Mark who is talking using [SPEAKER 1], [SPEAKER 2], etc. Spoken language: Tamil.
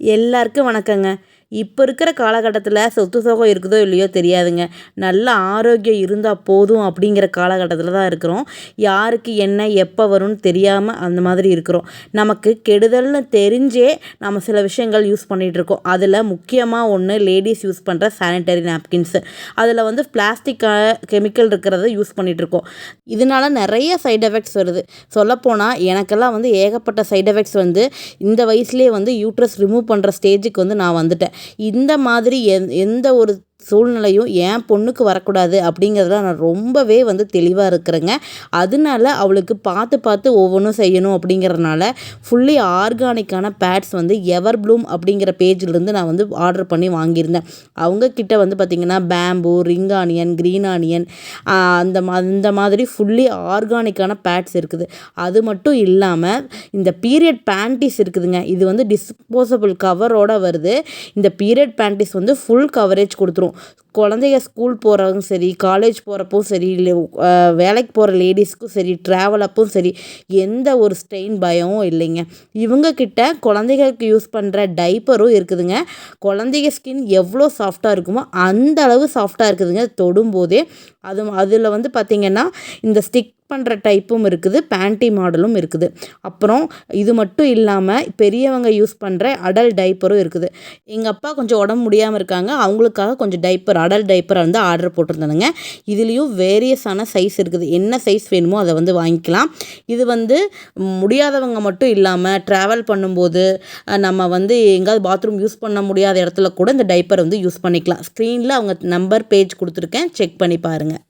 [SPEAKER 1] எல்லாருக்கும் வணக்கங்க. இப்போ இருக்கிற காலகட்டத்தில் சொத்து சுகம் இருக்குதோ இல்லையோ தெரியாதுங்க. நல்ல ஆரோக்கியம் இருந்தால் போதும் அப்படிங்கிற காலகட்டத்தில் தான் இருக்கிறோம். யாருக்கு என்ன எப்போ வரும்னு தெரியாமல் அந்த மாதிரி இருக்கிறோம். நமக்கு கெடுதல்னு தெரிஞ்சே நம்ம சில விஷயங்கள் யூஸ் பண்ணிகிட்ருக்கோம். அதில் முக்கியமாக ஒன்று லேடிஸ் யூஸ் பண்ணுற சானிட்டரி நாப்கின்ஸு. அதில் வந்து பிளாஸ்டிக் கெமிக்கல் இருக்கிறத யூஸ் பண்ணிகிட்ருக்கோம். இதனால நிறைய சைட் எஃபெக்ட்ஸ் வருது. சொல்லப்போனால் எனக்கெல்லாம் வந்து ஏகப்பட்ட சைட் எஃபெக்ட்ஸ் வந்து இந்த வயசுலேயே வந்து யூட்ரஸ் ரிமூவ் பண்ணுற ஸ்டேஜுக்கு வந்து நான் வந்துட்டேன். இந்த மாதிரி எந்த ஒரு சூழ்நிலையும் என் பொண்ணுக்கு வரக்கூடாது அப்படிங்கிறதுல நான் ரொம்பவே வந்து தெளிவாக இருக்கிறேங்க. அதனால அவளுக்கு பார்த்து பார்த்து ஒவ்வொன்றும் செய்யணும் அப்படிங்கிறதுனால ஃபுல்லி ஆர்கானிக்கான பேட்ஸ் வந்து எவர் ப்ளூம் அப்படிங்கிற பேஜ்லேருந்து நான் வந்து ஆர்டர் பண்ணி வாங்கியிருந்தேன். அவங்கக்கிட்ட வந்து பார்த்திங்கன்னா bamboo, ring onion, green onion அந்த மாதிரி ஃபுல்லி ஆர்கானிக்கான பேட்ஸ் இருக்குது. அது மட்டும் இல்லாமல் இந்த பீரியட் பேண்டிஸ் இருக்குதுங்க. இது வந்து டிஸ்போசபிள் கவரோட வருது. இந்த பீரியட் பேண்டிஸ் வந்து ஃபுல் கவரேஜ் கொடுத்துரும். குழந்தைங்க ஸ்கூல் போகிறவங்க சரி, காலேஜ் போகிறப்போ சரி, இல்லை வேலைக்கு போகிற லேடிஸ்க்கும் சரி, ட்ராவல் அப்பவும் சரி, எந்த ஒரு ஸ்ட்ரெயின் பயமும் இல்லைங்க. இவங்கக்கிட்ட குழந்தைகளுக்கு யூஸ் பண்ணுற டைப்பரும் இருக்குதுங்க. குழந்தைங்க ஸ்கின் எவ்வளோ சாஃப்டாக இருக்குமோ அந்த அளவு சாஃப்டாக இருக்குதுங்க தொடும்போதே. அதில் வந்து பார்த்திங்கன்னா இந்த ஸ்டிக் பண்ணுற டைப்பும் இருக்குது, பேண்டி மாடலும் இருக்குது. அப்புறம் இது மட்டும் இல்லாமல் பெரியவங்க யூஸ் பண்ணுற அடல்ட் டைப்பரும் இருக்குது. எங்கள் அப்பா கொஞ்சம் உடம்பு முடியாமல் இருக்காங்க. அவங்களுக்காக கொஞ்சம் டைப்பர், அடல்ட் டைப்பரை வந்து ஆர்டர் போட்டிருந்தானுங்க. இதுலேயும் வேரியஸான சைஸ் இருக்குது. என்ன சைஸ் வேணுமோ அதை வந்து வாங்கிக்கலாம். இது வந்து முடியாதவங்க மட்டும் இல்லாமல் ட்ராவல் பண்ணும்போது நம்ம வந்து எங்கேயாவது பாத்ரூம் யூஸ் பண்ண முடியாத இடத்துல கூட இந்த டைப்பரை வந்து யூஸ் பண்ணிக்கலாம். ஸ்க்ரீனில் அவங்க நம்பர் பேஜ் கொடுத்துருக்கேன், செக் பண்ணி பாருங்கள்.